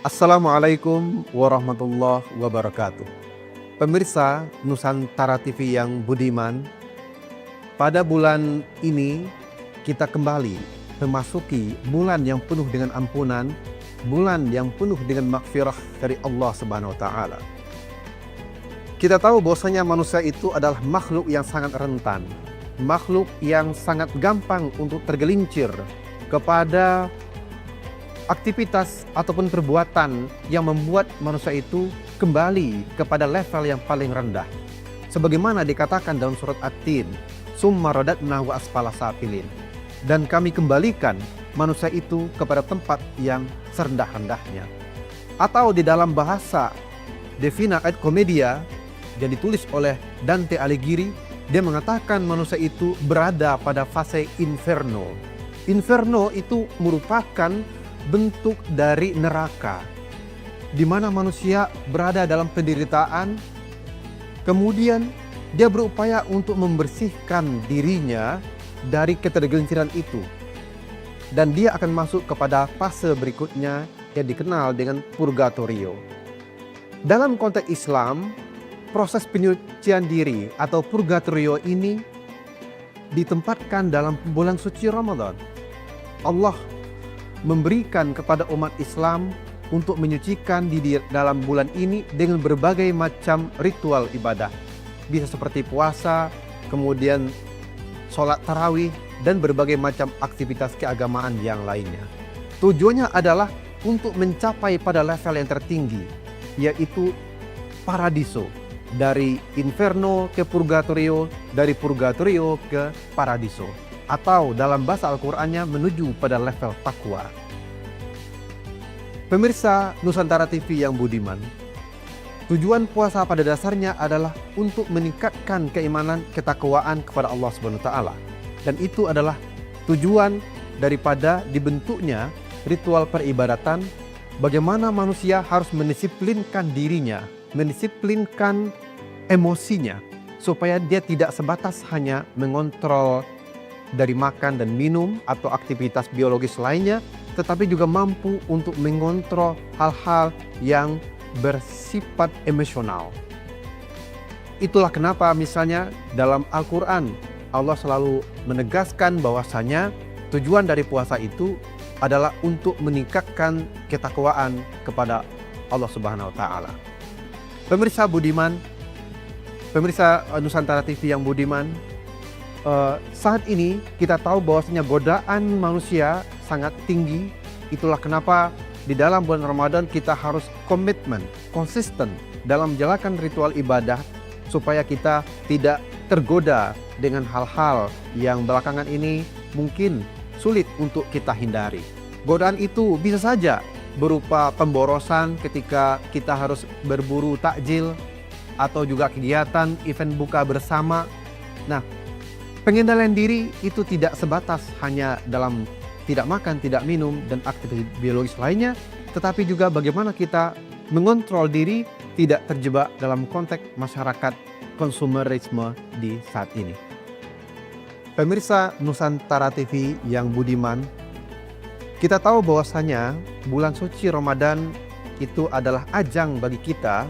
Assalamualaikum warahmatullahi wabarakatuh. Pemirsa Nusantara TV yang budiman, pada bulan ini kita kembali memasuki bulan yang penuh dengan ampunan, bulan yang penuh dengan maghfirah dari Allah Subhanahu wa taala. Kita tahu bahwasanya manusia itu adalah makhluk yang sangat rentan, makhluk yang sangat gampang untuk tergelincir kepada aktivitas ataupun perbuatan yang membuat manusia itu kembali kepada level yang paling rendah. Sebagaimana dikatakan dalam surat At-Tin, summa radadnahu asfala safilin. Dan kami kembalikan manusia itu kepada tempat yang serendah-rendahnya. Atau di dalam bahasa Divina Aid Commedia yang ditulis oleh Dante Alighieri, dia mengatakan manusia itu berada pada fase inferno. Inferno itu merupakan bentuk dari neraka, di mana manusia berada dalam penderitaan, kemudian dia berupaya untuk membersihkan dirinya dari ketergelinciran itu, dan dia akan masuk kepada fase berikutnya yang dikenal dengan purgatorio. Dalam konteks Islam, proses penyucian diri atau purgatorio ini ditempatkan dalam bulan suci Ramadan. Allah memberikan kepada umat Islam untuk menyucikan diri dalam bulan ini dengan berbagai macam ritual ibadah. Bisa seperti puasa, kemudian sholat tarawih, dan berbagai macam aktivitas keagamaan yang lainnya. Tujuannya adalah untuk mencapai pada level yang tertinggi, yaitu paradiso. Dari inferno ke purgatorio, dari purgatorio ke paradiso. Atau dalam bahasa Al-Qur'annya menuju pada level takwa. Pemirsa Nusantara TV yang budiman, tujuan puasa pada dasarnya adalah untuk meningkatkan keimanan ketakwaan kepada Allah Subhanahu wa taala. Dan itu adalah tujuan daripada dibentuknya ritual peribadatan, bagaimana manusia harus mendisiplinkan dirinya, mendisiplinkan emosinya, supaya dia tidak sebatas hanya mengontrol dari makan dan minum atau aktivitas biologis lainnya, tetapi juga mampu untuk mengontrol hal-hal yang bersifat emosional. Itulah kenapa misalnya dalam Al-Quran Allah selalu menegaskan bahwasanya tujuan dari puasa itu adalah untuk meningkatkan ketakwaan kepada Allah Subhanahu wa taala. Pemirsa budiman, pemirsa Nusantara TV yang budiman, saat ini kita tahu bahwasanya godaan manusia sangat tinggi. Itulah kenapa di dalam bulan Ramadan kita harus komitmen, konsisten dalam menjalankan ritual ibadah supaya kita tidak tergoda dengan hal-hal yang belakangan ini mungkin sulit untuk kita hindari. Godaan itu bisa saja berupa pemborosan ketika kita harus berburu takjil, atau juga kegiatan event buka bersama. Nah, pengendalian diri itu tidak sebatas hanya dalam tidak makan, tidak minum, dan aktivitas biologis lainnya, tetapi juga bagaimana kita mengontrol diri tidak terjebak dalam konteks masyarakat konsumerisme di saat ini. Pemirsa Nusantara TV yang budiman, kita tahu bahwasanya bulan suci Ramadan itu adalah ajang bagi kita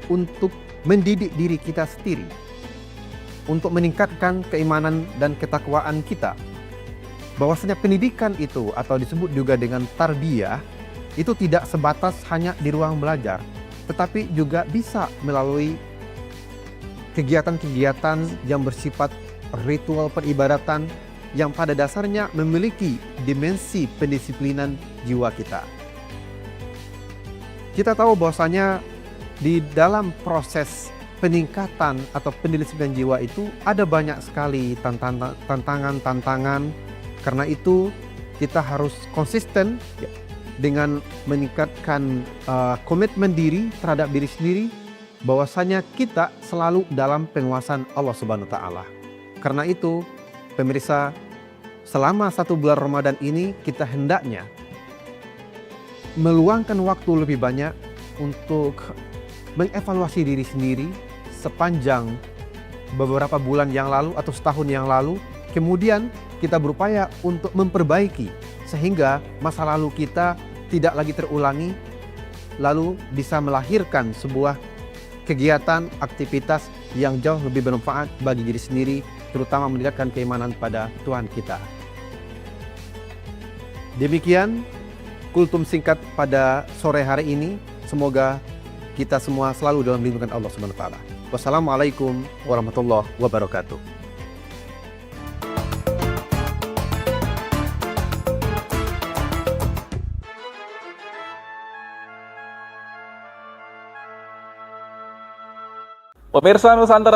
untuk mendidik diri kita sendiri, untuk meningkatkan keimanan dan ketakwaan kita. Bahwasanya pendidikan itu atau disebut juga dengan tarbiyah itu tidak sebatas hanya di ruang belajar, tetapi juga bisa melalui kegiatan-kegiatan yang bersifat ritual peribadatan yang pada dasarnya memiliki dimensi pendisiplinan jiwa kita. Kita tahu bahwasanya di dalam proses peningkatan atau pendisiplinan jiwa itu ada banyak sekali tantangan-tantangan. Karena itu kita harus konsisten dengan meningkatkan komitmen diri terhadap diri sendiri, bahwasanya kita selalu dalam penguasaan Allah Subhanahu wa taala. Karena itu, pemirsa, selama 1 bulan Ramadan ini kita hendaknya meluangkan waktu lebih banyak untuk mengevaluasi diri sendiri sepanjang beberapa bulan yang lalu atau setahun yang lalu. Kemudian kita berupaya untuk memperbaiki sehingga masa lalu kita tidak lagi terulangi, lalu bisa melahirkan sebuah kegiatan, aktivitas yang jauh lebih bermanfaat bagi diri sendiri, terutama meningkatkan keimanan pada Tuhan kita. Demikian kultum singkat pada sore hari ini. Semoga kita semua selalu dalam lindungan Allah Subhanahu wa taala. Wassalamualaikum warahmatullahi wabarakatuh. Pemirsa Nusantara